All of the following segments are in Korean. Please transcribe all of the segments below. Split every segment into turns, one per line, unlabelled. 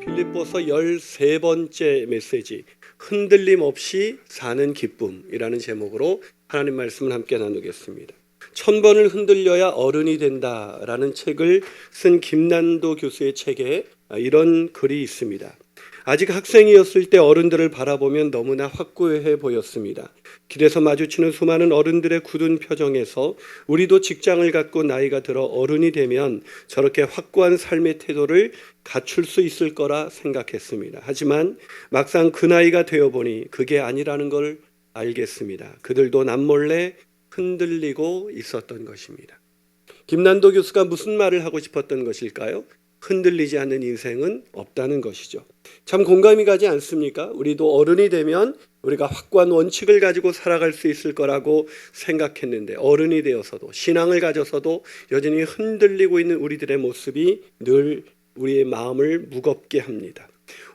빌립보서 13번째 메시지, 흔들림 없이 사는 기쁨이라는 제목으로 하나님 말씀을 함께 나누겠습니다. 1000번을 흔들려야 어른이 된다라는 책을 쓴 김난도 교수의 책에 이런 글이 있습니다. 아직 학생이었을 때 어른들을 바라보면 너무나 확고해 보였습니다. 길에서 마주치는 수많은 어른들의 굳은 표정에서 우리도 직장을 갖고 나이가 들어 어른이 되면 저렇게 확고한 삶의 태도를 갖출 수 있을 거라 생각했습니다. 하지만 막상 그 나이가 되어보니 그게 아니라는 걸 알겠습니다. 그들도 남몰래 흔들리고 있었던 것입니다. 김난도 교수가 무슨 말을 하고 싶었던 것일까요? 흔들리지 않는 인생은 없다는 것이죠. 참 공감이 가지 않습니까? 우리도 어른이 되면 우리가 확고한 원칙을 가지고 살아갈 수 있을 거라고 생각했는데 어른이 되어서도 신앙을 가져서도 여전히 흔들리고 있는 우리들의 모습이 늘 우리의 마음을 무겁게 합니다.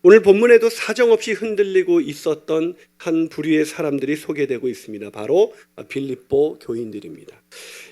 오늘 본문에도 사정없이 흔들리고 있었던 한 부류의 사람들이 소개되고 있습니다. 바로 빌립보 교인들입니다.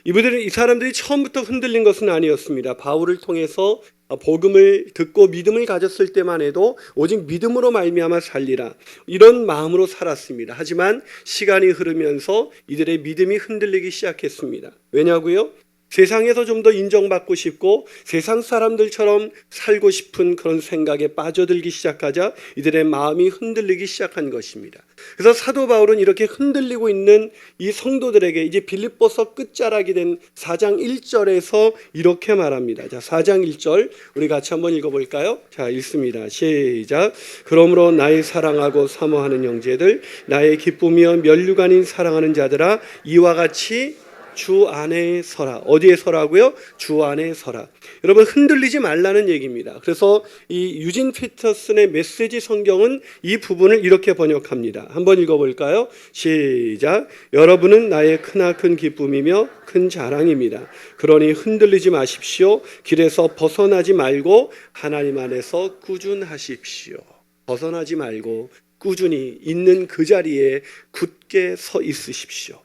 이 사람들이 처음부터 흔들린 것은 아니었습니다. 바울을 통해서 복음을 듣고 믿음을 가졌을 때만 해도 오직 믿음으로 말미암아 살리라 이런 마음으로 살았습니다. 하지만 시간이 흐르면서 이들의 믿음이 흔들리기 시작했습니다. 왜냐고요? 세상에서 좀 더 인정받고 싶고 세상 사람들처럼 살고 싶은 그런 생각에 빠져들기 시작하자 이들의 마음이 흔들리기 시작한 것입니다. 그래서 사도 바울은 이렇게 흔들리고 있는 이 성도들에게 이제 빌립보서 끝자락이 된 4장 1절에서 이렇게 말합니다. 자, 4장 1절 우리 같이 한번 읽어볼까요? 자, 읽습니다. 시작. 그러므로 나의 사랑하고 사모하는 형제들, 나의 기쁨이여 면류관인 사랑하는 자들아, 이와 같이 주 안에 서라. 어디에 서라고요? 주 안에 서라. 여러분 흔들리지 말라는 얘기입니다. 그래서 이 유진 피터슨의 메시지 성경은 이 부분을 이렇게 번역합니다. 한번 읽어볼까요? 시작. 여러분은 나의 크나큰 기쁨이며 큰 자랑입니다. 그러니 흔들리지 마십시오. 길에서 벗어나지 말고 하나님 안에서 꾸준하십시오. 벗어나지 말고 꾸준히 있는 그 자리에 굳게 서 있으십시오.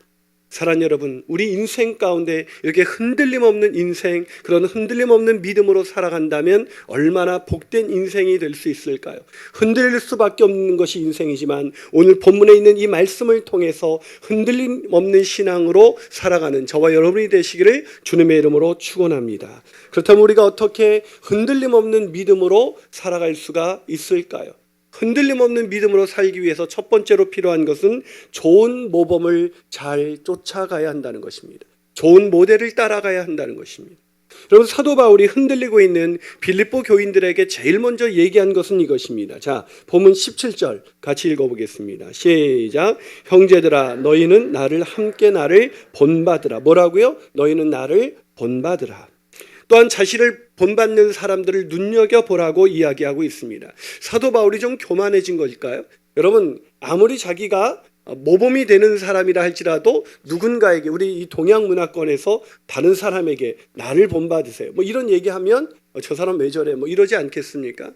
사랑하는 여러분, 우리 인생 가운데 이렇게 흔들림 없는 인생, 그런 흔들림 없는 믿음으로 살아간다면 얼마나 복된 인생이 될 수 있을까요? 흔들릴 수밖에 없는 것이 인생이지만 오늘 본문에 있는 이 말씀을 통해서 흔들림 없는 신앙으로 살아가는 저와 여러분이 되시기를 주님의 이름으로 축원합니다. 그렇다면 우리가 어떻게 흔들림 없는 믿음으로 살아갈 수가 있을까요? 흔들림 없는 믿음으로 살기 위해서 첫 번째로 필요한 것은 좋은 모범을 잘 쫓아가야 한다는 것입니다. 좋은 모델을 따라가야 한다는 것입니다. 여러분 사도 바울이 흔들리고 있는 빌립보 교인들에게 제일 먼저 얘기한 것은 이것입니다. 자, 본문 17절 같이 읽어보겠습니다. 시작. 형제들아 너희는 나를 본받으라. 뭐라고요? 너희는 나를 본받으라. 또한 자신을 본받는 사람들을 눈여겨보라고 이야기하고 있습니다. 사도 바울이 좀 교만해진 것일까요? 여러분 아무리 자기가 모범이 되는 사람이라 할지라도 누군가에게 우리 이 동양 문화권에서 다른 사람에게 나를 본받으세요 뭐 이런 얘기하면 저 사람 왜 저래 뭐 이러지 않겠습니까?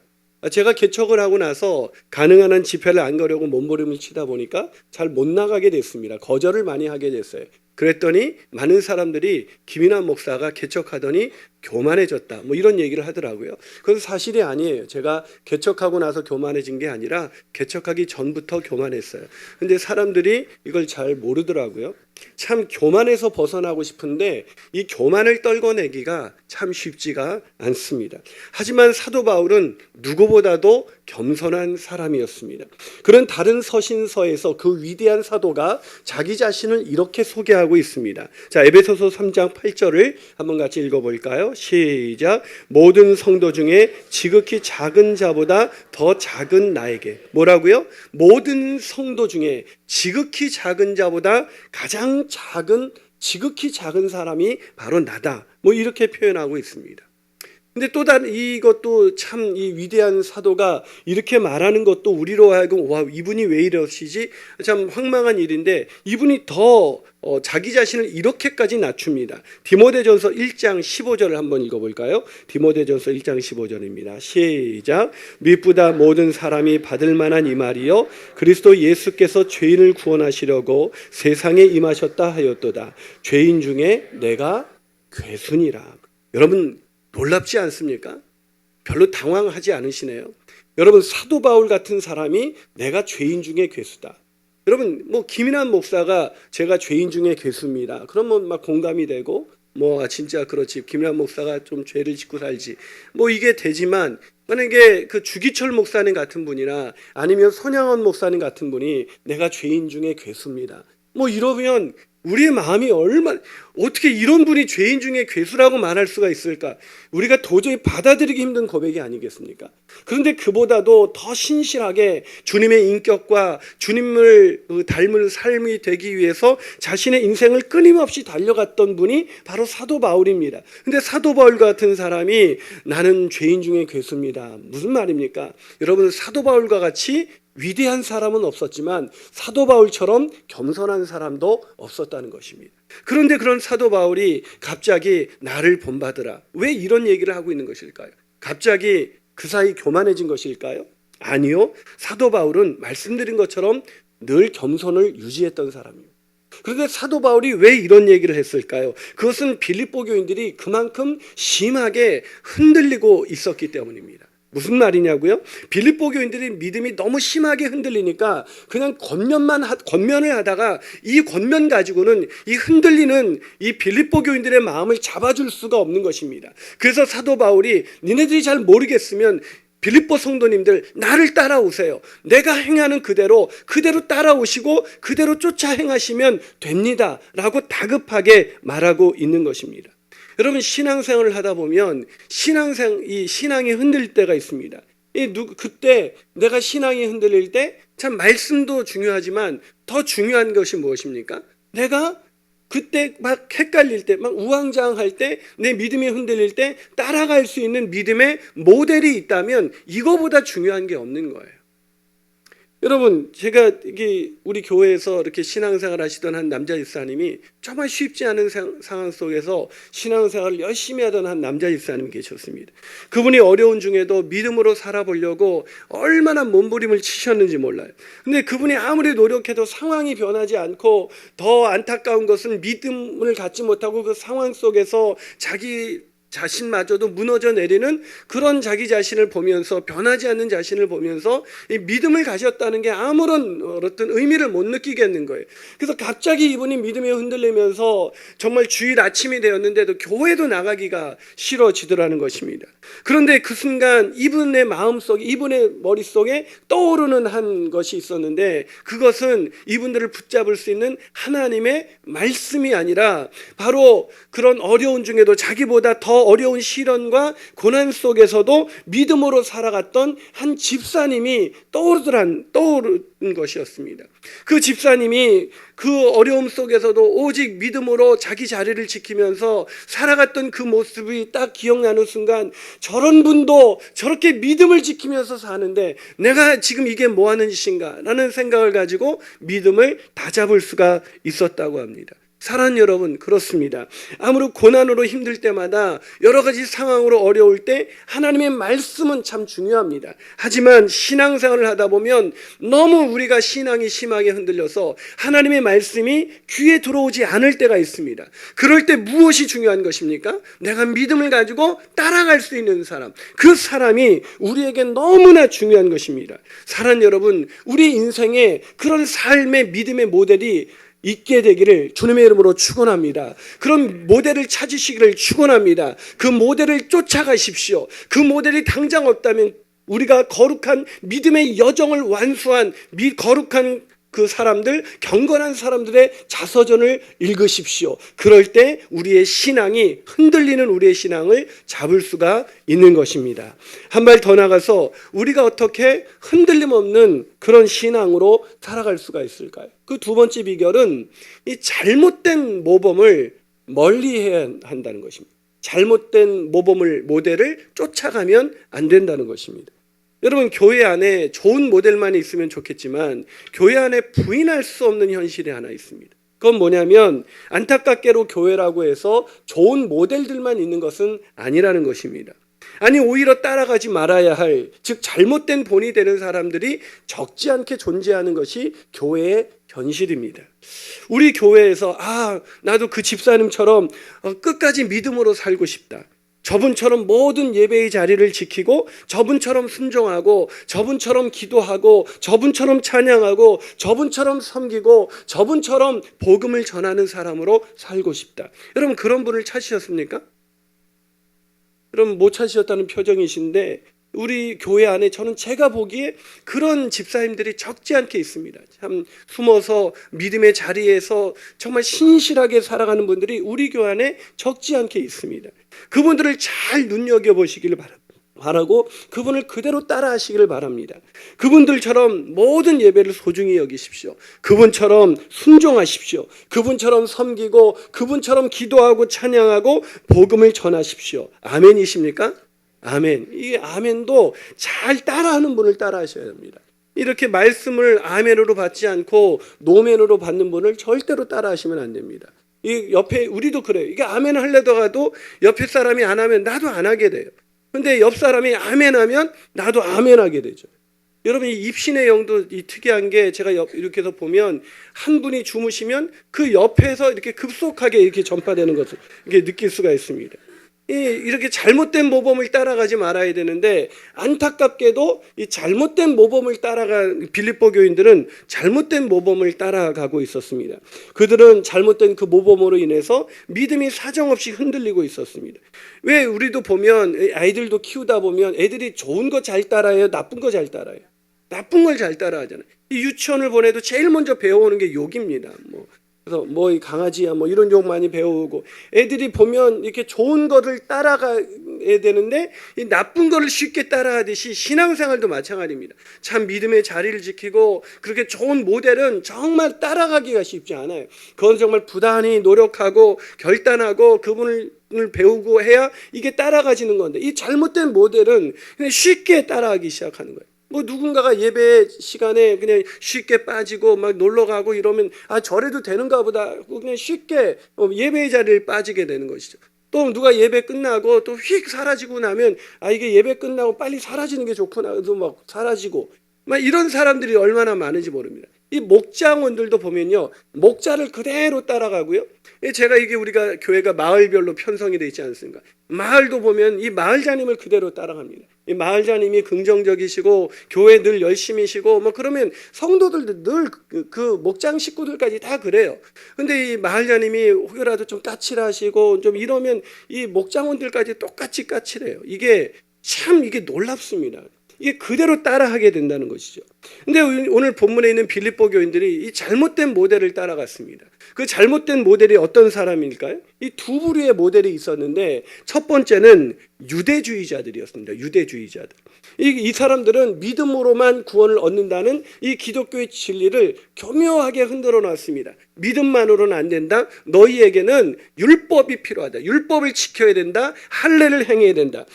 제가 개척을 하고 나서 가능한 한 집회를 안 가려고 몸부림을 치다 보니까 잘 못 나가게 됐습니다. 거절을 많이 하게 됐어요. 그랬더니 많은 사람들이 김인환 목사가 개척하더니 교만해졌다 뭐 이런 얘기를 하더라고요. 그건 사실이 아니에요. 제가 개척하고 나서 교만해진 게 아니라 개척하기 전부터 교만했어요. 근데 사람들이 이걸 잘 모르더라고요. 참 교만에서 벗어나고 싶은데 이 교만을 떨궈내기가 참 쉽지가 않습니다. 하지만 사도 바울은 누구보다도 겸손한 사람이었습니다. 그런 다른 서신서에서 그 위대한 사도가 자기 자신을 이렇게 소개하고 있습니다. 자, 에베소서 3장 8절을 한번 같이 읽어볼까요? 시작. 모든 성도 중에 지극히 작은 자보다 더 작은 나에게. 뭐라고요? 모든 성도 중에 지극히 작은 자보다 가장 작은 지극히 작은 사람이 바로 나다. 뭐 이렇게 표현하고 있습니다. 근데 또 다른 이것도 참 이 위대한 사도가 이렇게 말하는 것도 우리로 하여금 와 이분이 왜 이러시지? 참 황망한 일인데 이분이 더 자기 자신을 이렇게까지 낮춥니다. 디모데전서 1장 15절을 한번 읽어볼까요? 디모데전서 1장 15절입니다. 시작. 미쁘다 모든 사람이 받을 만한 이 말이요 그리스도 예수께서 죄인을 구원하시려고 세상에 임하셨다 하였도다. 죄인 중에 내가 괴순이라. 여러분 놀랍지 않습니까? 별로 당황하지 않으시네요. 여러분, 사도 바울 같은 사람이 내가 죄인 중에 괴수다. 여러분, 뭐 김인환 목사가 제가 죄인 중에 괴수입니다. 그러면 막 공감이 되고 진짜 그렇지, 김인환 목사가 좀 죄를 짓고 살지, 이게 되지만, 만약에 그 주기철 목사님 같은 분이나 아니면 손양원 목사님 같은 분이 내가 죄인 중에 괴수입니다, 이러면 우리의 마음이 어떻게 이런 분이 죄인 중에 괴수라고 말할 수가 있을까? 우리가 도저히 받아들이기 힘든 고백이 아니겠습니까? 그런데 그보다도 더 신실하게 주님의 인격과 주님을 닮은 삶이 되기 위해서 자신의 인생을 끊임없이 달려갔던 분이 바로 사도 바울입니다. 근데 사도 바울 같은 사람이 나는 죄인 중에 괴수입니다. 무슨 말입니까? 여러분, 사도 바울과 같이 위대한 사람은 없었지만 사도 바울처럼 겸손한 사람도 없었다는 것입니다. 그런데 그런 사도 바울이 갑자기 나를 본받으라, 왜 이런 얘기를 하고 있는 것일까요? 갑자기 그 사이 교만해진 것일까요? 아니요. 사도 바울은 말씀드린 것처럼 늘 겸손을 유지했던 사람입니다. 그런데 사도 바울이 왜 이런 얘기를 했을까요? 그것은 빌립보 교인들이 그만큼 심하게 흔들리고 있었기 때문입니다. 무슨 말이냐고요? 빌립보 교인들이 믿음이 너무 심하게 흔들리니까 그냥 권면을 하다가 이 권면 가지고는 이 흔들리는 이 빌립보 교인들의 마음을 잡아줄 수가 없는 것입니다. 그래서 사도 바울이 니네들이 잘 모르겠으면 빌립보 성도님들 나를 따라오세요. 내가 행하는 그대로 따라오시고 그대로 쫓아 행하시면 됩니다 라고 다급하게 말하고 있는 것입니다. 여러분, 신앙생활을 하다 보면 이 신앙이 흔들릴 때가 있습니다. 그때 내가 신앙이 흔들릴 때 참 말씀도 중요하지만 더 중요한 것이 무엇입니까? 내가 그때 막 헷갈릴 때, 막 우왕좌왕할 때, 내 믿음이 흔들릴 때 따라갈 수 있는 믿음의 모델이 있다면 이거보다 중요한 게 없는 거예요. 여러분, 제가 우리 교회에서 이렇게 신앙생활 하시던 한 남자 집사님이 정말 쉽지 않은 상황 속에서 신앙생활을 열심히 하던 한 남자 집사님이 계셨습니다. 그분이 어려운 중에도 믿음으로 살아보려고 얼마나 몸부림을 치셨는지 몰라요. 근데 그분이 아무리 노력해도 상황이 변하지 않고, 더 안타까운 것은 믿음을 갖지 못하고 그 상황 속에서 자기 자신마저도 무너져 내리는 그런 자기 자신을 보면서, 변하지 않는 자신을 보면서 이 믿음을 가졌다는 게 아무런 어떤 의미를 못 느끼겠는 거예요. 그래서 갑자기 이분이 믿음에 흔들리면서 정말 주일 아침이 되었는데도 교회도 나가기가 싫어지더라는 것입니다. 그런데 그 순간 이분의 마음속에, 이분의 머릿속에 떠오르는 한 것이 있었는데, 그것은 이분들을 붙잡을 수 있는 하나님의 말씀이 아니라 바로 그런 어려운 중에도 자기보다 더 어려운 시련과 고난 속에서도 믿음으로 살아갔던 한 집사님이 떠오른 것이었습니다. 그 집사님이 그 어려움 속에서도 오직 믿음으로 자기 자리를 지키면서 살아갔던 그 모습이 딱 기억나는 순간, 저런 분도 저렇게 믿음을 지키면서 사는데 내가 지금 이게 뭐 하는 짓인가 라는 생각을 가지고 믿음을 다잡을 수가 있었다고 합니다. 사랑하는 여러분, 그렇습니다. 아무리 고난으로 힘들 때마다, 여러 가지 상황으로 어려울 때 하나님의 말씀은 참 중요합니다. 하지만 신앙생활을 하다 보면 너무 우리가 신앙이 심하게 흔들려서 하나님의 말씀이 귀에 들어오지 않을 때가 있습니다. 그럴 때 무엇이 중요한 것입니까? 내가 믿음을 가지고 따라갈 수 있는 사람, 그 사람이 우리에게 너무나 중요한 것입니다. 사랑하는 여러분, 우리 인생에 그런 삶의 믿음의 모델이 있게 되기를 주님의 이름으로 축원합니다. 그런 모델을 찾으시기를 축원합니다. 그 모델을 쫓아가십시오. 그 모델이 당장 없다면 우리가 거룩한 믿음의 여정을 완수한 거룩한 그 사람들, 경건한 사람들의 자서전을 읽으십시오. 그럴 때 우리의 신앙이, 흔들리는 우리의 신앙을 잡을 수가 있는 것입니다. 한 발 더 나가서 우리가 어떻게 흔들림 없는 그런 신앙으로 살아갈 수가 있을까요? 그 두 번째 비결은 이 잘못된 모범을 멀리해야 한다는 것입니다. 잘못된 모델을 쫓아가면 안 된다는 것입니다. 여러분, 교회 안에 좋은 모델만 있으면 좋겠지만 교회 안에 부인할 수 없는 현실이 하나 있습니다. 그건 뭐냐면, 안타깝게로 교회라고 해서 좋은 모델들만 있는 것은 아니라는 것입니다. 아니, 오히려 따라가지 말아야 할, 즉 잘못된 본이 되는 사람들이 적지 않게 존재하는 것이 교회의 현실입니다. 우리 교회에서 나도 그 집사님처럼 끝까지 믿음으로 살고 싶다. 저분처럼 모든 예배의 자리를 지키고 저분처럼 순종하고 저분처럼 기도하고 저분처럼 찬양하고 저분처럼 섬기고 저분처럼 복음을 전하는 사람으로 살고 싶다. 여러분 그런 분을 찾으셨습니까? 여러분 못 찾으셨다는 표정이신데 우리 교회 안에 저는 제가 보기에 그런 집사님들이 적지 않게 있습니다. 참 숨어서 믿음의 자리에서 정말 신실하게 살아가는 분들이 우리 교회 안에 적지 않게 있습니다. 그분들을 잘 눈여겨보시기를 바라고 그분을 그대로 따라하시기를 바랍니다. 그분들처럼 모든 예배를 소중히 여기십시오. 그분처럼 순종하십시오. 그분처럼 섬기고 그분처럼 기도하고 찬양하고 복음을 전하십시오. 아멘이십니까? 아멘. 이 아멘도 잘 따라하는 분을 따라하셔야 합니다. 이렇게 말씀을 아멘으로 받지 않고 노멘으로 받는 분을 절대로 따라하시면 안 됩니다. 이 옆에 우리도 그래요. 이게 아멘 하려다가도 옆에 사람이 안 하면 나도 안 하게 돼요. 근데 옆 사람이 아멘 하면 나도 아멘 하게 되죠. 여러분 이 입신의 영도 이 특이한 게 제가 이렇게 해서 보면 한 분이 주무시면 그 옆에서 이렇게 급속하게 이렇게 전파되는 것을 이렇게 느낄 수가 있습니다. 이렇게 잘못된 모범을 따라가지 말아야 되는데 안타깝게도 이 잘못된 모범을 따라간 빌립보 교인들은 잘못된 모범을 따라가고 있었습니다. 그들은 잘못된 그 모범으로 인해서 믿음이 사정없이 흔들리고 있었습니다. 왜 우리도 보면 아이들도 키우다 보면 애들이 좋은 거 잘 따라해요? 나쁜 거 잘 따라해요? 나쁜 걸 잘 따라하잖아요. 이 유치원을 보내도 제일 먼저 배워오는 게 욕입니다. 그래서 이 강아지야 이런 욕 많이 배우고 애들이 보면 이렇게 좋은 거를 따라가야 되는데 이 나쁜 거를 쉽게 따라하듯이 신앙생활도 마찬가지입니다. 참 믿음의 자리를 지키고 그렇게 좋은 모델은 정말 따라가기가 쉽지 않아요. 그건 정말 부단히 노력하고 결단하고 그분을 배우고 해야 이게 따라가지는 건데 이 잘못된 모델은 그냥 쉽게 따라하기 시작하는 거예요. 누군가가 예배 시간에 그냥 쉽게 빠지고 막 놀러 가고 이러면 저래도 되는가 보다 그냥 쉽게 예배의 자리를 빠지게 되는 것이죠. 또 누가 예배 끝나고 또 휙 사라지고 나면 이게 예배 끝나고 빨리 사라지는 게 좋구나 그래서 막 사라지고 이런 사람들이 얼마나 많은지 모릅니다. 이 목장원들도 보면요 목자를 그대로 따라가고요. 제가 이게 우리가 교회가 마을별로 편성이 되어 있지 않습니까? 마을도 보면 이 마을자님을 그대로 따라갑니다. 이 마을자님이 긍정적이시고 교회 늘 열심히시고 그러면 성도들도 늘 그 목장 식구들까지 다 그래요. 근데 이 마을자님이 혹여라도 좀 까칠하시고 좀 이러면 이 목장원들까지 똑같이 까칠해요. 이게 놀랍습니다. 이게 그대로 따라하게 된다는 것이죠. 근데 오늘 본문에 있는 빌립보 교인들이 이 잘못된 모델을 따라갔습니다. 그 잘못된 모델이 어떤 사람일까요? 이 두 부류의 모델이 있었는데 첫 번째는 유대주의자들이었습니다. 유대주의자들. 이 사람들은 믿음으로만 구원을 얻는다는 이 기독교의 진리를 교묘하게 흔들어 놨습니다. 믿음만으로는 안 된다. 너희에게는 율법이 필요하다. 율법을 지켜야 된다. 할례를 행해야 된다.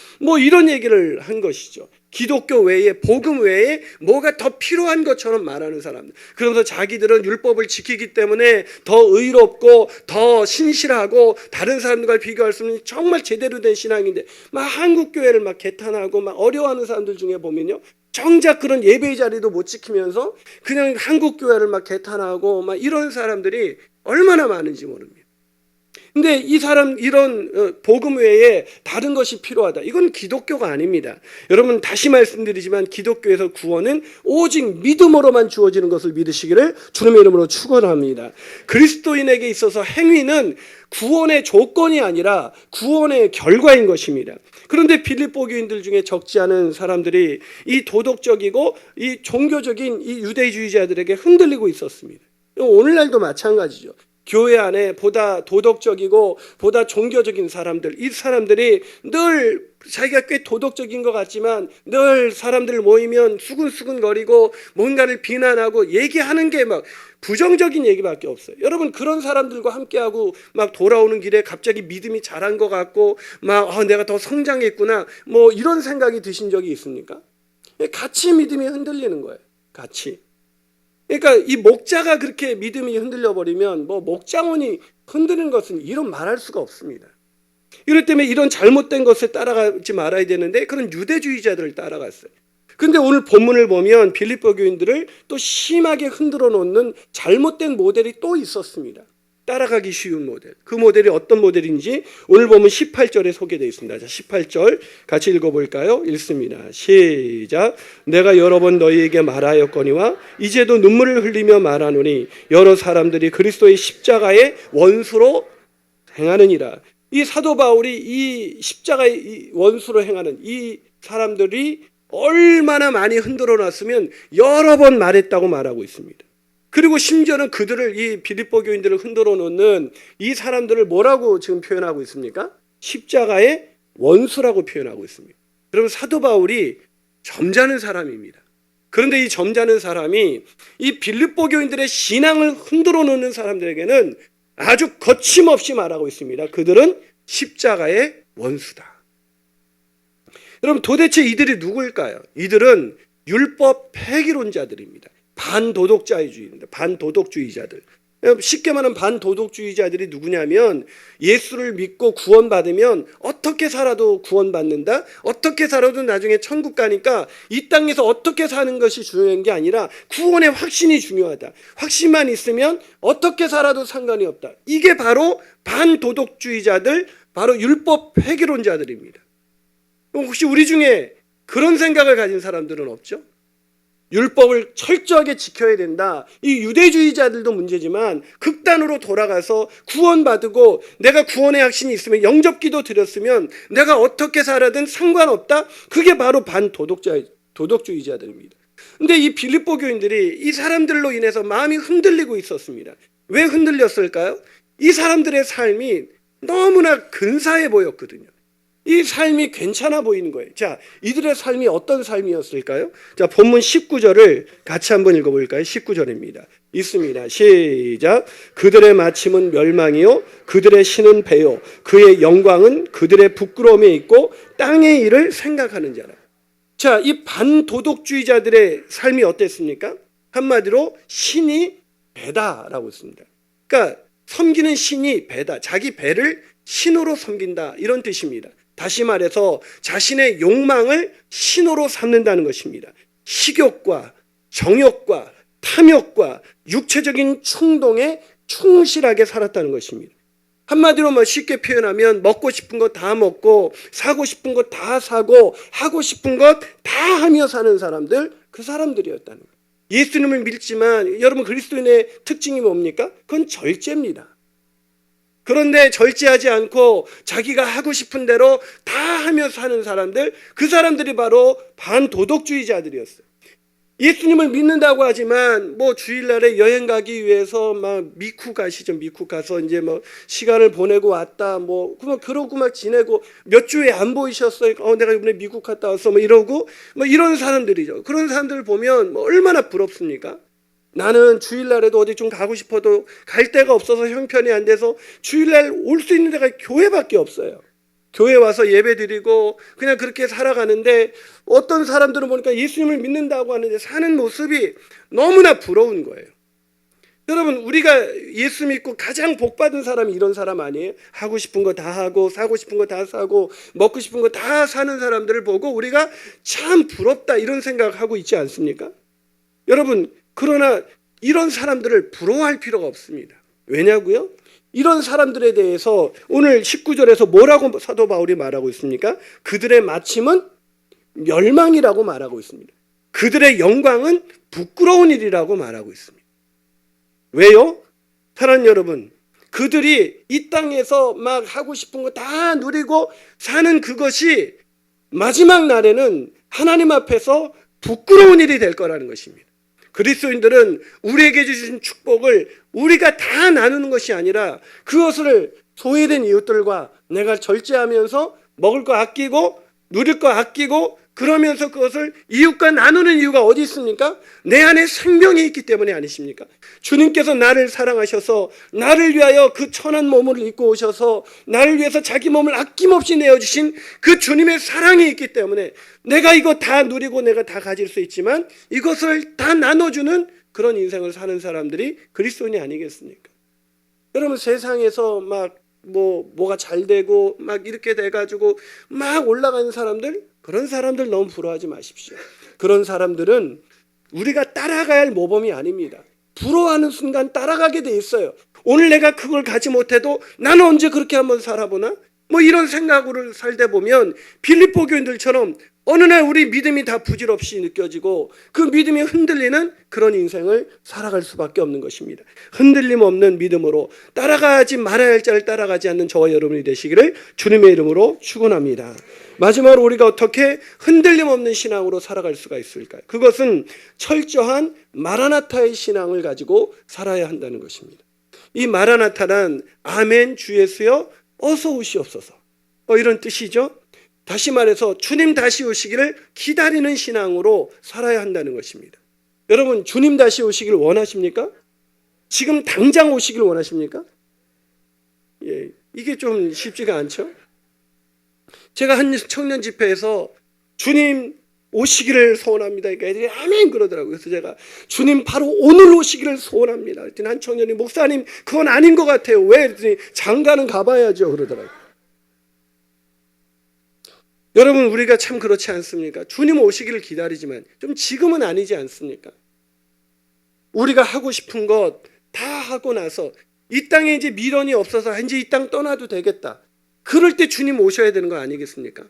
이런 얘기를 한 것이죠. 기독교 외에 복음 외에 뭐가 더 필요한 것처럼 말하는 사람들. 그러면서 자기들은 율법을 지키기 때문에 더 의롭고 더 신실하고 다른 사람들과 비교할 수 없는 정말 제대로 된 신앙인데 한국 교회를 개탄하고 어려워하는 사람들 중에 보면요. 정작 그런 예배의 자리도 못 지키면서 그냥 한국 교회를 개탄하고 이런 사람들이 얼마나 많은지 모릅니다. 근데 이 사람 이런 복음 외에 다른 것이 필요하다. 이건 기독교가 아닙니다. 여러분 다시 말씀드리지만 기독교에서 구원은 오직 믿음으로만 주어지는 것을 믿으시기를 주님의 이름으로 축원합니다. 그리스도인에게 있어서 행위는 구원의 조건이 아니라 구원의 결과인 것입니다. 그런데 빌립보 교인들 중에 적지 않은 사람들이 이 도덕적이고 이 종교적인 이 유대주의자들에게 흔들리고 있었습니다. 오늘날도 마찬가지죠. 교회 안에 보다 도덕적이고 보다 종교적인 사람들, 이 사람들이 늘 자기가 꽤 도덕적인 것 같지만 늘 사람들 모이면 수근수근거리고 뭔가를 비난하고 얘기하는 게 부정적인 얘기밖에 없어요. 여러분 그런 사람들과 함께하고 돌아오는 길에 갑자기 믿음이 자란 것 같고 내가 더 성장했구나 이런 생각이 드신 적이 있습니까? 같이 믿음이 흔들리는 거예요. 같이. 그러니까 이 목자가 그렇게 믿음이 흔들려 버리면 목장원이 흔드는 것은 이런 말할 수가 없습니다. 이럴 때문에 이런 잘못된 것에 따라가지 말아야 되는데 그런 유대주의자들을 따라갔어요. 근데 오늘 본문을 보면 빌립보 교인들을 또 심하게 흔들어 놓는 잘못된 모델이 또 있었습니다. 따라가기 쉬운 모델. 그 모델이 어떤 모델인지 오늘 보면 18절에 소개되어 있습니다. 자, 18절 같이 읽어볼까요? 읽습니다. 시작. 내가 여러 번 너희에게 말하였거니와 이제도 눈물을 흘리며 말하노니 여러 사람들이 그리스도의 십자가의 원수로 행하느니라. 이 사도 바울이 이 십자가의 원수로 행하는 이 사람들이 얼마나 많이 흔들어 놨으면 여러 번 말했다고 말하고 있습니다. 그리고 심지어는 그들을, 이 빌립보 교인들을 흔들어 놓는 이 사람들을 뭐라고 지금 표현하고 있습니까? 십자가의 원수라고 표현하고 있습니다. 여러분, 사도 바울이 점잖은 사람입니다. 그런데 이 점잖은 사람이 이 빌립보 교인들의 신앙을 흔들어 놓는 사람들에게는 아주 거침없이 말하고 있습니다. 그들은 십자가의 원수다. 여러분, 도대체 이들이 누구일까요? 이들은 율법 폐기론자들입니다. 반도덕자주의입니다. 반도덕주의자들. 쉽게 말하면 반도덕주의자들이 누구냐면 예수를 믿고 구원받으면 어떻게 살아도 구원받는다. 어떻게 살아도 나중에 천국 가니까 이 땅에서 어떻게 사는 것이 중요한 게 아니라 구원의 확신이 중요하다. 확신만 있으면 어떻게 살아도 상관이 없다. 이게 바로 반도덕주의자들, 바로 율법 폐기론자들입니다. 혹시 우리 중에 그런 생각을 가진 사람들은 없죠? 율법을 철저하게 지켜야 된다. 이 유대주의자들도 문제지만 극단으로 돌아가서 구원받고 내가 구원의 확신이 있으면 영접기도 드렸으면 내가 어떻게 살아든 상관없다. 그게 바로 도덕주의자들입니다. 근데 이 빌립보 교인들이 이 사람들로 인해서 마음이 흔들리고 있었습니다. 왜 흔들렸을까요? 이 사람들의 삶이 너무나 근사해 보였거든요. 이 삶이 괜찮아 보이는 거예요. 자, 이들의 삶이 어떤 삶이었을까요? 자, 본문 19절을 같이 한번 읽어볼까요? 19절입니다. 있습니다. 시작. 그들의 마침은 멸망이요 그들의 신은 배요 그의 영광은 그들의 부끄러움에 있고 땅의 일을 생각하는 자라. 자, 이 반도덕주의자들의 삶이 어땠습니까? 한마디로 신이 배다라고 했습니다. 그러니까 섬기는 신이 배다. 자기 배를 신으로 섬긴다. 이런 뜻입니다. 다시 말해서 자신의 욕망을 신으로 삼는다는 것입니다. 식욕과 정욕과 탐욕과 육체적인 충동에 충실하게 살았다는 것입니다. 한마디로 쉽게 표현하면 먹고 싶은 거 다 먹고 사고 싶은 거 다 사고 하고 싶은 것 다 하며 사는 사람들, 그 사람들이었다는 거예요. 예수님을 믿지만 여러분, 그리스도인의 특징이 뭡니까? 그건 절제입니다. 그런데 절제하지 않고 자기가 하고 싶은 대로 다 하며 사는 사람들, 그 사람들이 바로 반도덕주의자들이었어요. 예수님을 믿는다고 하지만 주일날에 여행 가기 위해서 미국 가시죠. 미국 가서 이제 시간을 보내고 왔다. 그러고 막 지내고 몇 주에 안 보이셨어요. 내가 이번에 미국 갔다 왔어. 이러고 이런 사람들이죠. 그런 사람들을 보면 얼마나 부럽습니까? 나는 주일날에도 어디 좀 가고 싶어도 갈 데가 없어서 형편이 안 돼서 주일날 올 수 있는 데가 교회밖에 없어요. 교회 와서 예배 드리고 그냥 그렇게 살아가는데 어떤 사람들은 보니까 예수님을 믿는다고 하는데 사는 모습이 너무나 부러운 거예요. 여러분, 우리가 예수 믿고 가장 복받은 사람이 이런 사람 아니에요? 하고 싶은 거 다 하고 사고 싶은 거 다 사고 먹고 싶은 거 다 사는 사람들을 보고 우리가 참 부럽다 이런 생각하고 있지 않습니까? 여러분, 그러나 이런 사람들을 부러워할 필요가 없습니다. 왜냐고요? 이런 사람들에 대해서 오늘 19절에서 뭐라고 사도 바울이 말하고 있습니까? 그들의 마침은 멸망이라고 말하고 있습니다. 그들의 영광은 부끄러운 일이라고 말하고 있습니다. 왜요? 사랑하는 여러분, 그들이 이 땅에서 막 하고 싶은 거 다 누리고 사는 그것이 마지막 날에는 하나님 앞에서 부끄러운 일이 될 거라는 것입니다. 그리스도인들은 우리에게 주신 축복을 우리가 다 나누는 것이 아니라 그것을 소외된 이웃들과 내가 절제하면서 먹을 거 아끼고 누릴 거 아끼고 그러면서 그것을 이웃과 나누는 이유가 어디 있습니까? 내 안에 생명이 있기 때문에 아니십니까? 주님께서 나를 사랑하셔서 나를 위하여 그 천한 몸을 입고 오셔서 나를 위해서 자기 몸을 아낌없이 내어주신 그 주님의 사랑이 있기 때문에 내가 이거 다 누리고 내가 다 가질 수 있지만 이것을 다 나눠주는 그런 인생을 사는 사람들이 그리스도인이 아니겠습니까? 여러분, 세상에서 뭐가 잘 되고 막 이렇게 돼가지고 막 올라가는 사람들, 그런 사람들 너무 부러워하지 마십시오. 그런 사람들은 우리가 따라가야 할 모범이 아닙니다. 부러워하는 순간 따라가게 돼 있어요. 오늘 내가 그걸 가지 못해도 나는 언제 그렇게 한번 살아보나? 뭐 이런 생각으로 살다 보면 빌립보 교인들처럼 어느 날 우리 믿음이 다 부질없이 느껴지고 그 믿음이 흔들리는 그런 인생을 살아갈 수밖에 없는 것입니다. 흔들림 없는 믿음으로 따라가지 말아야 할 자를 따라가지 않는 저와 여러분이 되시기를 주님의 이름으로 축원합니다. 마지막으로 우리가 어떻게 흔들림 없는 신앙으로 살아갈 수가 있을까요? 그것은 철저한 마라나타의 신앙을 가지고 살아야 한다는 것입니다. 이 마라나타란 아멘 주 예수여 어서 오시옵소서 이런 뜻이죠. 다시 말해서 주님 다시 오시기를 기다리는 신앙으로 살아야 한다는 것입니다. 여러분 주님 다시 오시기를 원하십니까? 지금 당장 오시기를 원하십니까? 예, 이게 좀 쉽지가 않죠. 제가 한 청년 집회에서 주님 오시기를 소원합니다. 그러니까 애들이 아멘 그러더라고요. 그래서 제가 주님 바로 오늘 오시기를 소원합니다. 그랬더니 한 청년이 목사님 그건 아닌 것 같아요. 왜? 그랬더니 장가는 가봐야죠 그러더라고요. 여러분 우리가 참 그렇지 않습니까? 주님 오시기를 기다리지만 좀 지금은 아니지 않습니까? 우리가 하고 싶은 것 다 하고 나서 이 땅에 이제 미련이 없어서 이제 이 땅 떠나도 되겠다. 그럴 때 주님 오셔야 되는 거 아니겠습니까?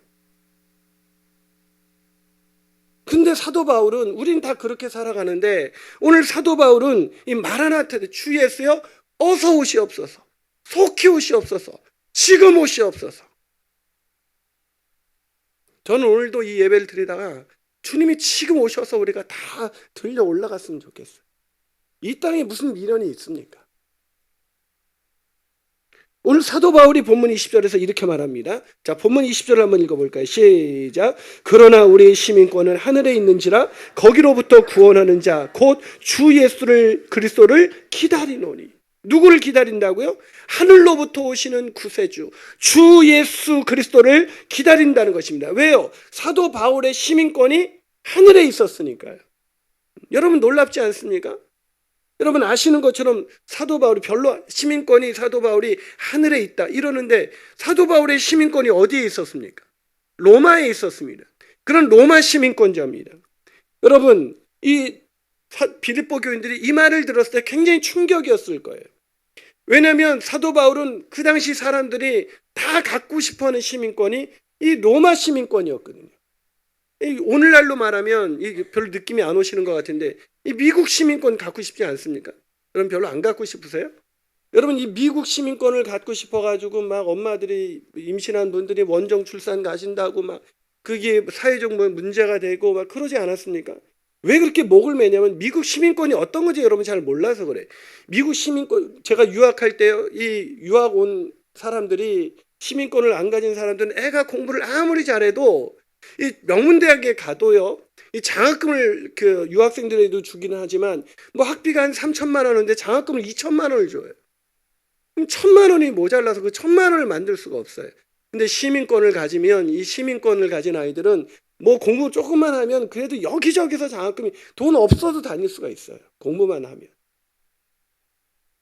근데 사도 바울은 우린 다 그렇게 살아가는데 오늘 사도 바울은 이 마라나타 주 예수여 어서 오시옵소서, 속히 오시옵소서, 지금 오시옵소서. 저는 오늘도 이 예배를 드리다가 주님이 지금 오셔서 우리가 다 들려 올라갔으면 좋겠어요. 이 땅에 무슨 미련이 있습니까? 오늘 사도 바울이 본문 20절에서 이렇게 말합니다. 자, 본문 20절을 한번 읽어볼까요? 시작. 그러나 우리의 시민권은 하늘에 있는지라 거기로부터 구원하는 자 곧 주 예수를 그리스도를 기다리노니. 누구를 기다린다고요? 하늘로부터 오시는 구세주 주 예수 그리스도를 기다린다는 것입니다. 왜요? 사도 바울의 시민권이 하늘에 있었으니까요. 여러분 놀랍지 않습니까? 여러분 아시는 것처럼 사도 바울이 시민권이 사도 바울이 하늘에 있다 이러는데 사도 바울의 시민권이 어디에 있었습니까? 로마에 있었습니다. 그런 로마 시민권자입니다. 여러분 이 빌립보 교인들이 이 말을 들었을 때 굉장히 충격이었을 거예요. 왜냐하면 사도 바울은 그 당시 사람들이 다 갖고 싶어하는 시민권이 이 로마 시민권이었거든요. 오늘날로 말하면 별로 느낌이 안 오시는 것 같은데 이 미국 시민권 갖고 싶지 않습니까? 여러분 별로 안 갖고 싶으세요? 여러분 이 미국 시민권을 갖고 싶어가지고 막 엄마들이 임신한 분들이 원정 출산 가신다고 막 그게 사회적 문제가 되고 막 그러지 않았습니까? 왜 그렇게 목을 매냐면 미국 시민권이 어떤 건지 여러분 잘 몰라서 그래. 미국 시민권 제가 유학할 때 이 유학 온 사람들이 시민권을 안 가진 사람들은 애가 공부를 아무리 잘해도 이 명문대학에 가도요. 이 장학금을 그 유학생들에도 주기는 하지만 뭐 학비가 한 3천만 원인데 장학금을 2천만 원을 줘요. 그럼 1,000만 원이 모자라서 그 1,000만 원을 만들 수가 없어요. 근데 시민권을 가지면 이 시민권을 가진 아이들은 뭐 공부 조금만 하면 그래도 여기저기서 장학금이 돈 없어도 다닐 수가 있어요. 공부만 하면.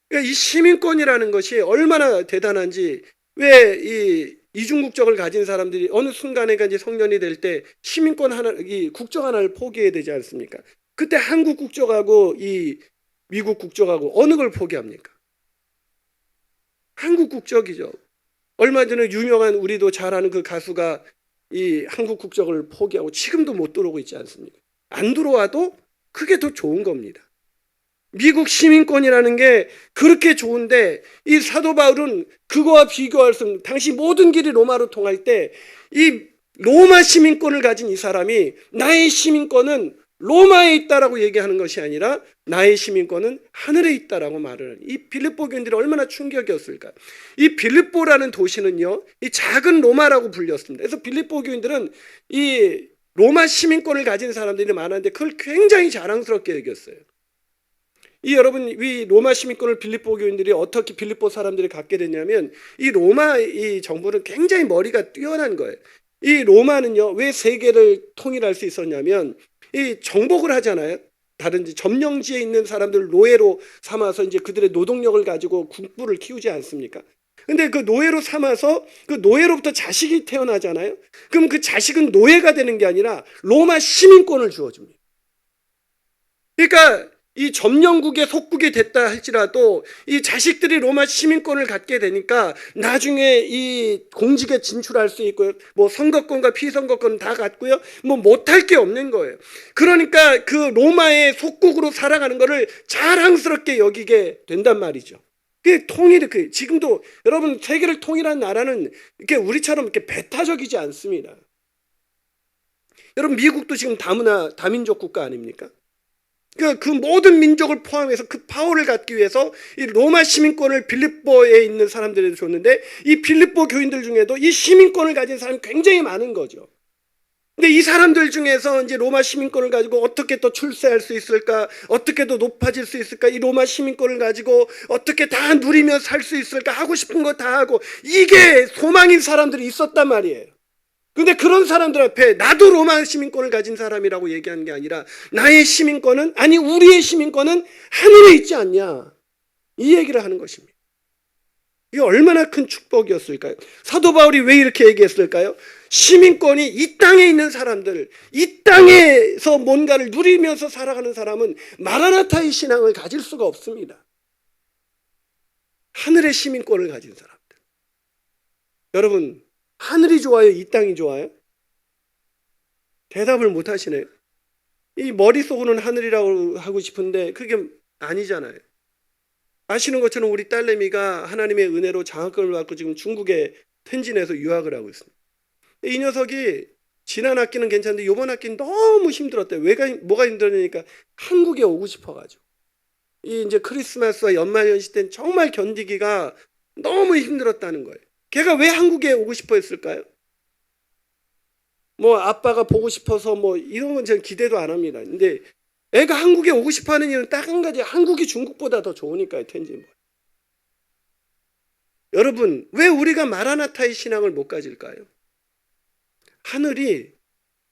그러니까 이 시민권이라는 것이 얼마나 대단한지 왜 이 이중국적을 가진 사람들이 어느 순간에 이제 성년이 될 때 시민권 하나, 이 국적 하나를 포기해야 되지 않습니까? 그때 한국 국적하고 이 미국 국적하고 어느 걸 포기합니까? 한국 국적이죠. 얼마 전에 유명한 우리도 잘 아는 그 가수가 이 한국 국적을 포기하고 지금도 못 들어오고 있지 않습니까? 안 들어와도 그게 더 좋은 겁니다. 미국 시민권이라는 게 그렇게 좋은데 이 사도 바울은 그거와 비교할 수 없는 당시 모든 길이 로마로 통할 때 이 로마 시민권을 가진 이 사람이 나의 시민권은 로마에 있다라고 얘기하는 것이 아니라 나의 시민권은 하늘에 있다라고 말을 하는 이 빌립보 교인들이 얼마나 충격이었을까. 이 빌립보라는 도시는요 이 작은 로마라고 불렸습니다. 그래서 빌립보 교인들은 이 로마 시민권을 가진 사람들이 많았는데 그걸 굉장히 자랑스럽게 여겼어요. 이 여러분 이 로마 시민권을 빌립보 교인들이 어떻게 빌립보 사람들이 갖게 됐냐면 이 로마 이 정부는 굉장히 머리가 뛰어난 거예요. 이 로마는요 왜 세계를 통일할 수 있었냐면 이 정복을 하잖아요. 다른 점령지에 있는 사람들 노예로 삼아서 이제 그들의 노동력을 가지고 국부를 키우지 않습니까? 근데 그 노예로 삼아서 그 노예로부터 자식이 태어나잖아요. 그럼 그 자식은 노예가 되는 게 아니라 로마 시민권을 주어줍니다. 그러니까 이 점령국의 속국이 됐다 할지라도 이 자식들이 로마 시민권을 갖게 되니까 나중에 이 공직에 진출할 수 있고요. 뭐 선거권과 피선거권 다 갖고요. 뭐 못할 게 없는 거예요. 그러니까 그 로마의 속국으로 살아가는 거를 자랑스럽게 여기게 된단 말이죠. 그 통일이 지금도 여러분 세계를 통일한 나라는 이렇게 우리처럼 이렇게 배타적이지 않습니다. 여러분 미국도 지금 다문화 다민족 국가 아닙니까? 그 모든 민족을 포함해서 그 파워를 갖기 위해서 이 로마 시민권을 빌립보에 있는 사람들에게 줬는데 이 빌립보 교인들 중에도 이 시민권을 가진 사람이 굉장히 많은 거죠. 근데 이 사람들 중에서 이제 로마 시민권을 가지고 어떻게 또 출세할 수 있을까? 어떻게 더 높아질 수 있을까? 이 로마 시민권을 가지고 어떻게 다 누리며 살 수 있을까? 하고 싶은 거 다 하고 이게 소망인 사람들이 있었단 말이에요. 근데 그런 사람들 앞에 나도 로마 시민권을 가진 사람이라고 얘기하는 게 아니라 나의 시민권은 아니 우리의 시민권은 하늘에 있지 않냐 이 얘기를 하는 것입니다. 이게 얼마나 큰 축복이었을까요? 사도 바울이 왜 이렇게 얘기했을까요? 시민권이 이 땅에 있는 사람들, 이 땅에서 뭔가를 누리면서 살아가는 사람은 마라나타의 신앙을 가질 수가 없습니다. 하늘의 시민권을 가진 사람들. 여러분 하늘이 좋아요? 이 땅이 좋아요? 대답을 못 하시네요. 이 머릿속으로는 하늘이라고 하고 싶은데 그게 아니잖아요. 아시는 것처럼 우리 딸내미가 하나님의 은혜로 장학금을 받고 지금 중국에 텐진에서 유학을 하고 있습니다. 이 녀석이 지난 학기는 괜찮은데 이번 학기는 너무 힘들었대요. 뭐가 힘들었냐니까 한국에 오고 싶어가지고. 이 이제 크리스마스와 연말연시 때는 정말 견디기가 너무 힘들었다는 거예요. 걔가 왜 한국에 오고 싶어 했을까요? 뭐 아빠가 보고 싶어서 뭐 이런 건 저는 기대도 안 합니다. 근데 애가 한국에 오고 싶어 하는 이유는 딱 한 가지, 한국이 중국보다 더 좋으니까요. 텐진. 여러분 왜 우리가 마라나타의 신앙을 못 가질까요?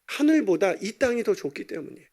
하늘보다 이 땅이 더 좋기 때문이에요.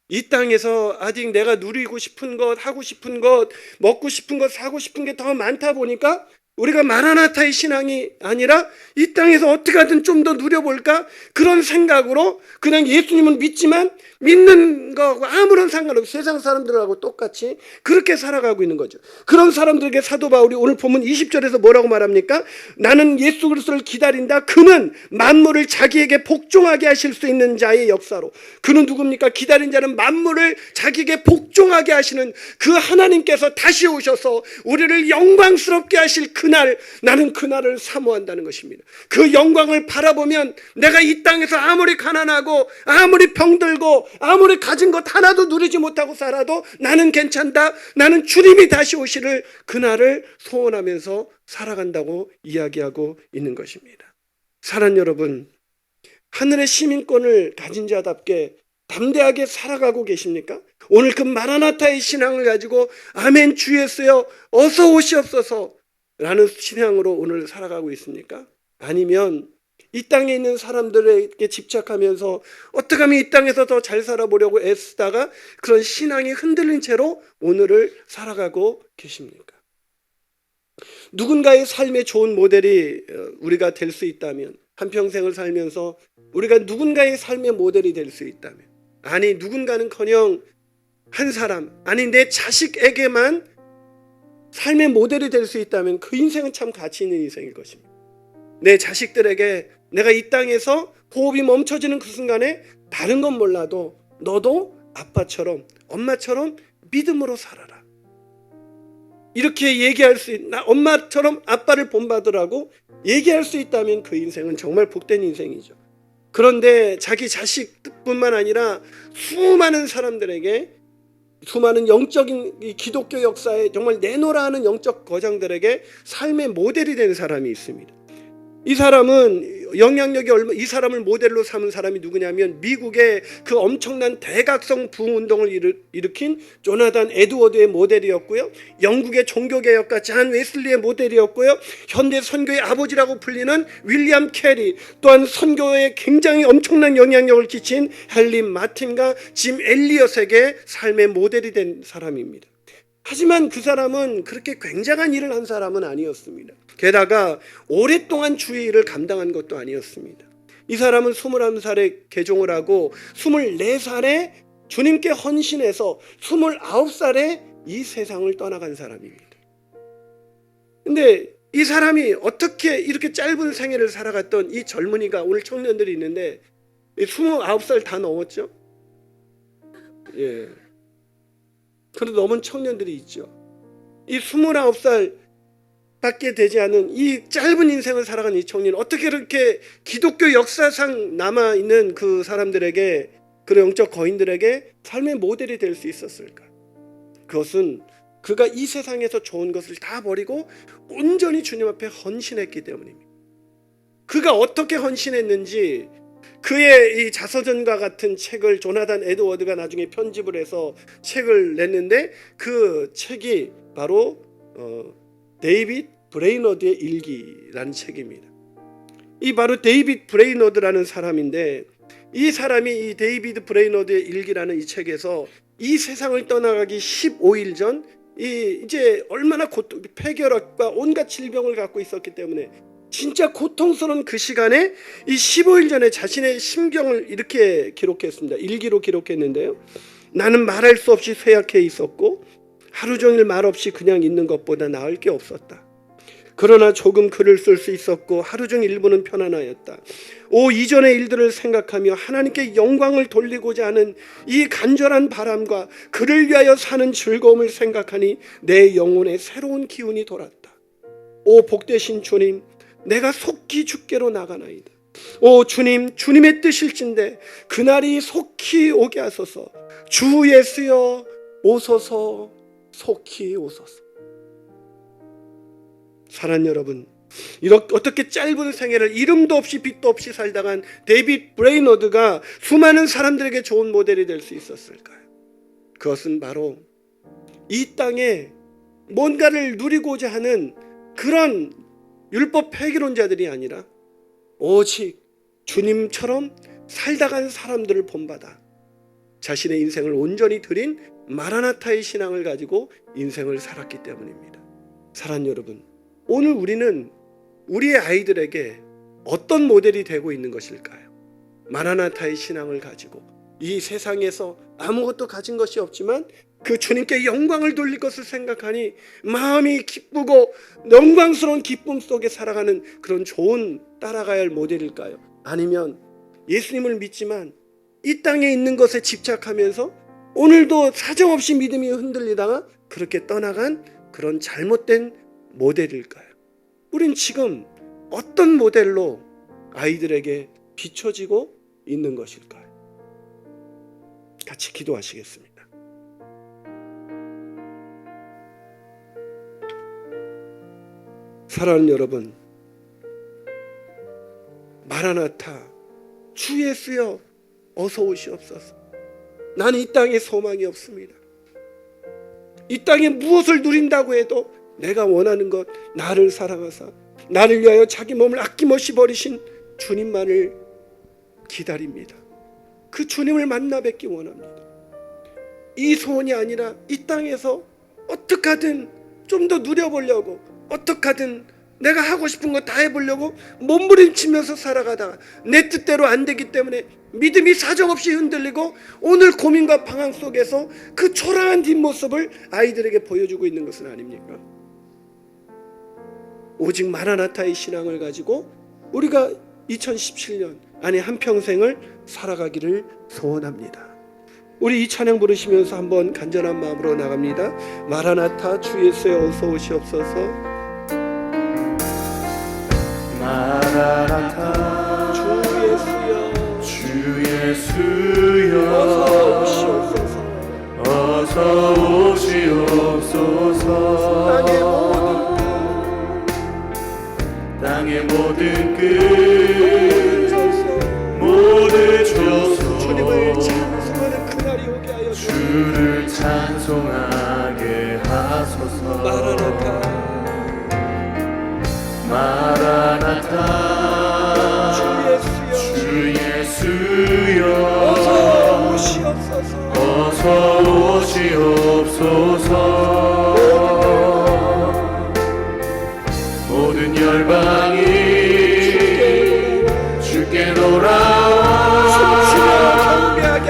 이 땅에서 아직 내가 누리고 싶은 것, 하고 싶은 것, 먹고 싶은 것, 사고 싶은 게 더 많다 보니까 우리가 마라나타의 신앙이 아니라 이 땅에서 어떻게 하든 좀 더 누려볼까? 그런 생각으로 그냥 예수님은 믿지만 믿는 거하고 아무런 상관없이 세상 사람들하고 똑같이 그렇게 살아가고 있는 거죠. 그런 사람들에게 사도 바울이 오늘 보면 20절에서 뭐라고 말합니까? 나는 예수 그리스도를 기다린다. 그는 만물을 자기에게 복종하게 하실 수 있는 자의 역사로. 그는 누굽니까? 기다린 자는 만물을 자기에게 복종하게 하시는 그 하나님께서 다시 오셔서 우리를 영광스럽게 하실 그날, 나는 그날을 사모한다는 것입니다. 그 영광을 바라보면 내가 이 땅에서 아무리 가난하고 아무리 병들고 아무리 가진 것 하나도 누리지 못하고 살아도 나는 괜찮다. 나는 주님이 다시 오시를 그날을 소원하면서 살아간다고 이야기하고 있는 것입니다. 사랑하는 여러분, 하늘의 시민권을 가진 자답게 담대하게 살아가고 계십니까? 오늘 그 마라나타의 신앙을 가지고 아멘 주 예수여 어서 오시옵소서 라는 신앙으로 오늘 살아가고 있습니까? 아니면 이 땅에 있는 사람들에게 집착하면서 어떻게 하면 이 땅에서 더 잘 살아보려고 애쓰다가 그런 신앙이 흔들린 채로 오늘을 살아가고 계십니까? 누군가의 삶의 좋은 모델이 우리가 될 수 있다면, 한평생을 살면서 우리가 누군가의 삶의 모델이 될 수 있다면, 아니 누군가는커녕 한 사람, 아니 내 자식에게만 삶의 모델이 될 수 있다면 그 인생은 참 가치 있는 인생일 것입니다. 내 자식들에게 내가 이 땅에서 호흡이 멈춰지는 그 순간에 다른 건 몰라도 너도 아빠처럼 엄마처럼 믿음으로 살아라. 이렇게 얘기할 수 있나? 엄마처럼 아빠를 본받으라고 얘기할 수 있다면 그 인생은 정말 복된 인생이죠. 그런데 자기 자식뿐만 아니라 수많은 사람들에게, 수많은 영적인 이 기독교 역사에 정말 내놓으라 하는 영적 거장들에게 삶의 모델이 된 사람이 있습니다. 이 사람은 영향력이 이 사람을 모델로 삼은 사람이 누구냐면 미국의 그 엄청난 대각성 부흥운동을 일으킨 조나단 에드워드의 모델이었고요. 영국의 종교개혁가 잔 웨슬리의 모델이었고요. 현대 선교의 아버지라고 불리는 윌리엄 캐리, 또한 선교에 굉장히 엄청난 영향력을 끼친 헨리 마틴과 짐 엘리엇에게 삶의 모델이 된 사람입니다. 하지만 그 사람은 그렇게 굉장한 일을 한 사람은 아니었습니다. 게다가 오랫동안 주의 일을 감당한 것도 아니었습니다. 이 사람은 21살에 개종을 하고 24살에 주님께 헌신해서 29살에 이 세상을 떠나간 사람입니다. 근데 이 사람이 어떻게 이렇게 짧은 생애를 살아갔던 이 젊은이가, 오늘 청년들이 있는데 29살 다 넘었죠? 예. 그래도 넘은 청년들이 있죠. 이 29살 밖에 되지 않은 이 짧은 인생을 살아간 이 청년, 어떻게 이렇게 기독교 역사상 남아있는 그 사람들에게, 그 영적 거인들에게 삶의 모델이 될 수 있었을까? 그것은 그가 이 세상에서 좋은 것을 다 버리고 온전히 주님 앞에 헌신했기 때문입니다. 그가 어떻게 헌신했는지, 그의 이 자서전과 같은 책을 조나단 에드워드가 나중에 편집을 해서 책을 냈는데, 그 책이 바로 데이빗 브레이너드의 일기라는 책입니다. 이 바로 데이빗 브레이너드라는 사람인데, 이 사람이 이 데이비드 브레이너드의 일기라는 이 책에서 이 세상을 떠나가기 15일 전, 이제 얼마나 폐결핵과 온갖 질병을 갖고 있었기 때문에 진짜 고통스러운 그 시간에 이 15일 전에 자신의 심경을 이렇게 기록했습니다. 일기로 기록했는데요. 나는 말할 수 없이 쇠약해 있었고 하루 종일 말 없이 그냥 있는 것보다 나을 게 없었다. 그러나 조금 글을 쓸 수 있었고 하루 중 일부는 편안하였다. 이전의 일들을 생각하며 하나님께 영광을 돌리고자 하는 이 간절한 바람과 그를 위하여 사는 즐거움을 생각하니 내 영혼에 새로운 기운이 돌았다. 복되신 주님, 내가 속히 주께로 나가나이다. 주님, 주님의 뜻일진데 그날이 속히 오게 하소서. 주 예수여 오소서, 속히 오소서. 사랑하는 여러분, 이렇게 어떻게 짧은 생애를 이름도 없이 빛도 없이 살다간 데이빗 브레이너드가 수많은 사람들에게 좋은 모델이 될 수 있었을까요? 그것은 바로 이 땅에 뭔가를 누리고자 하는 그런 율법 폐기론자들이 아니라 오직 주님처럼 살다간 사람들을 본받아 자신의 인생을 온전히 드린 마라나타의 신앙을 가지고 인생을 살았기 때문입니다. 사랑하는 여러분, 오늘 우리는 우리의 아이들에게 어떤 모델이 되고 있는 것일까요? 마라나타의 신앙을 가지고 이 세상에서 아무것도 가진 것이 없지만 그 주님께 영광을 돌릴 것을 생각하니 마음이 기쁘고 영광스러운 기쁨 속에 살아가는 그런 좋은 따라가야 할 모델일까요? 아니면 예수님을 믿지만 이 땅에 있는 것에 집착하면서 오늘도 사정없이 믿음이 흔들리다가 그렇게 떠나간 그런 잘못된 모델일까요? 우린 지금 어떤 모델로 아이들에게 비춰지고 있는 것일까요? 같이 기도하시겠습니다. 사랑하는 여러분, 마라나타, 주 예수여 어서 오시옵소서. 나는 이 땅에 소망이 없습니다. 이 땅에 무엇을 누린다고 해도 내가 원하는 것, 나를 사랑하사 나를 위하여 자기 몸을 아낌없이 버리신 주님만을 기다립니다. 그 주님을 만나 뵙기 원합니다. 이 소원이 아니라 이 땅에서 어떻게 하든 좀 더 누려보려고, 어떻게 하든 내가 하고 싶은 거 다 해보려고 몸부림치면서 살아가다가 내 뜻대로 안 되기 때문에 믿음이 사정없이 흔들리고 오늘 고민과 방황 속에서 그 초라한 뒷모습을 아이들에게 보여주고 있는 것은 아닙니까? 오직 마라나타의 신앙을 가지고 우리가 2017년 아니 한평생을 살아가기를 소원합니다. 우리 이 찬양 부르시면서 한번 간절한 마음으로 나갑니다. 마라나타 주 예수여 어서 오시옵소서.
마라나타 주 예수여
어서 오시옵소서.
어서 오시옵소서. 땅의 모든 끝 모든 조소
주님을 찬송하는 그날이 오게 하여
주를 찬송하게 하소서. 마라나타 주 예수여
어서 오시옵소서.
어서 오시옵소서. 모든 열방이 주께 돌아와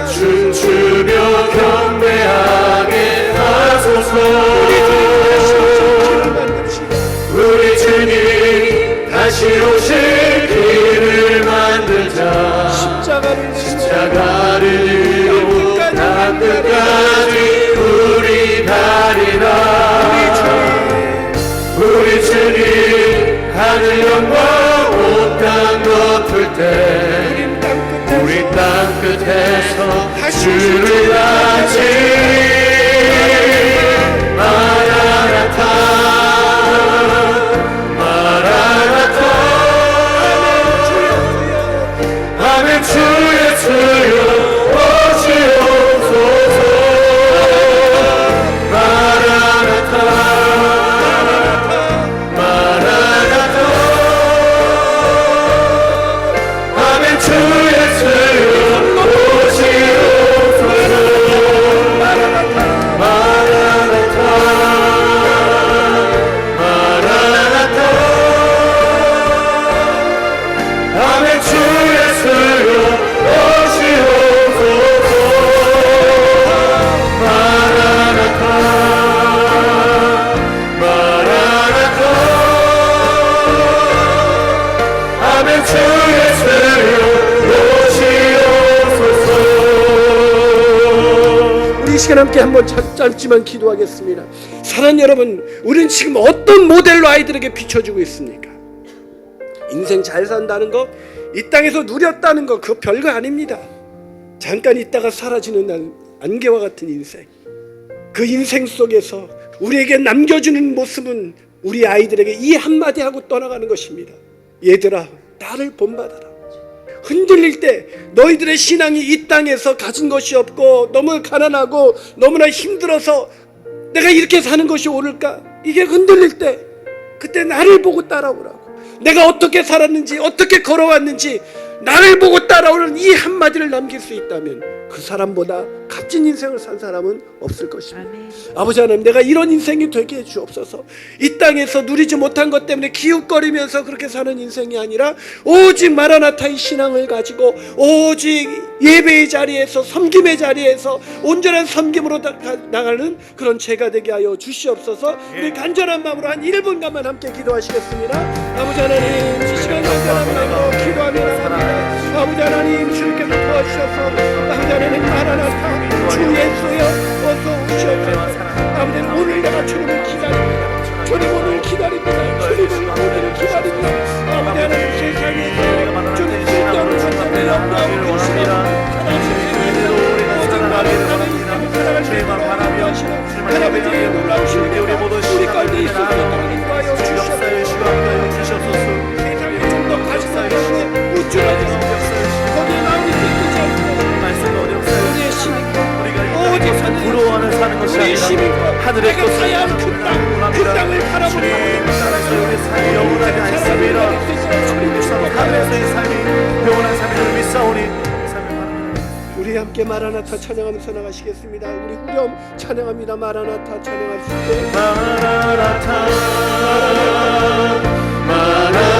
춤추며 하늘 영광 온 땅 덮을 때 우리 땅 끝에서 주를 다시 마라나타 마라나타 아멘 주 예수여 오시옵소서 마라나타 마라나타 아멘 주 예수여 오시옵소서 마라나타 마라나타 아멘 주 예수여 오시옵소서 마라나타 마라나타 아멘 주 예수여 오시옵소서.
우리 이 시간 함께 한번 짧지만 기도하겠습니다. 사랑하는 여러분, 우리는 지금 어떤 모델로 아이들에게 비춰주고 있습니까? 인생 잘 산다는 거, 이 땅에서 누렸다는 거, 그거 별거 아닙니다. 잠깐 있다가 사라지는 안개와 같은 인생, 그 인생 속에서 우리에게 남겨주는 모습은 우리 아이들에게 이 한마디 하고 떠나가는 것입니다. 얘들아, 나를 본받아라. 흔들릴 때 너희들의 신앙이 이 땅에서 가진 것이 없고 너무 가난하고 너무나 힘들어서 내가 이렇게 사는 것이 옳을까? 이게 흔들릴 때 그때 나를 보고 따라오라고. 내가 어떻게 살았는지, 어떻게 걸어왔는지 나를 보고 따라오는 이 한마디를 남길 수 있다면 그 사람보다 값진 인생을 산 사람은 없을 것입니다.
아멘.
아버지 하나님, 내가 이런 인생이 되게 해주옵소서. 이 땅에서 누리지 못한 것 때문에 기웃거리면서 그렇게 사는 인생이 아니라 오직 마라나타의 신앙을 가지고 오직 예배의 자리에서, 섬김의 자리에서 온전한 섬김으로 나가는 그런 제가 되게 하여 주시옵소서. 우리 간절한 마음으로 한 1분간만 함께 기도하시겠습니다. 아버지 하나님, 이 시간 간절한 마음으로 기도하며 아버지 하나님, 주님께서 도와주셔서 아버지 하나님, 마라나타 주 예수여 어서 오시옵소서. 아버지, 오늘 내가 주님을 기다립니다. 주님 오늘 기다립니다. 주님을 오늘 기다립니다. 아버지 하나님, 세상에 주님 쓸데없는 것들을 염려하고 계시나 오직 마라나타의 살아갈 수 있도록 하시는 하나님의 놀라우신 우리 가운데 있으시도록 인도하여 주시옵소서. 세상에 좀 더 가지고 계시는 우쭐하지 거기에 마음이 뺏기지 않고 우리의 시민과 오직
부러워하는 사는 것이 아니라 하늘의
내가 사야 할 그 땅을 바라보고
우리 삶이 영원하게 하였습니다. 하늘에서의 삶이 영원한 삶을 믿사오니
우리 함께 마라나타 찬양하면서 나가시겠습니다. 우리 후렴 찬양합니다. 마라나타 찬양할 때
마라나타 마라나타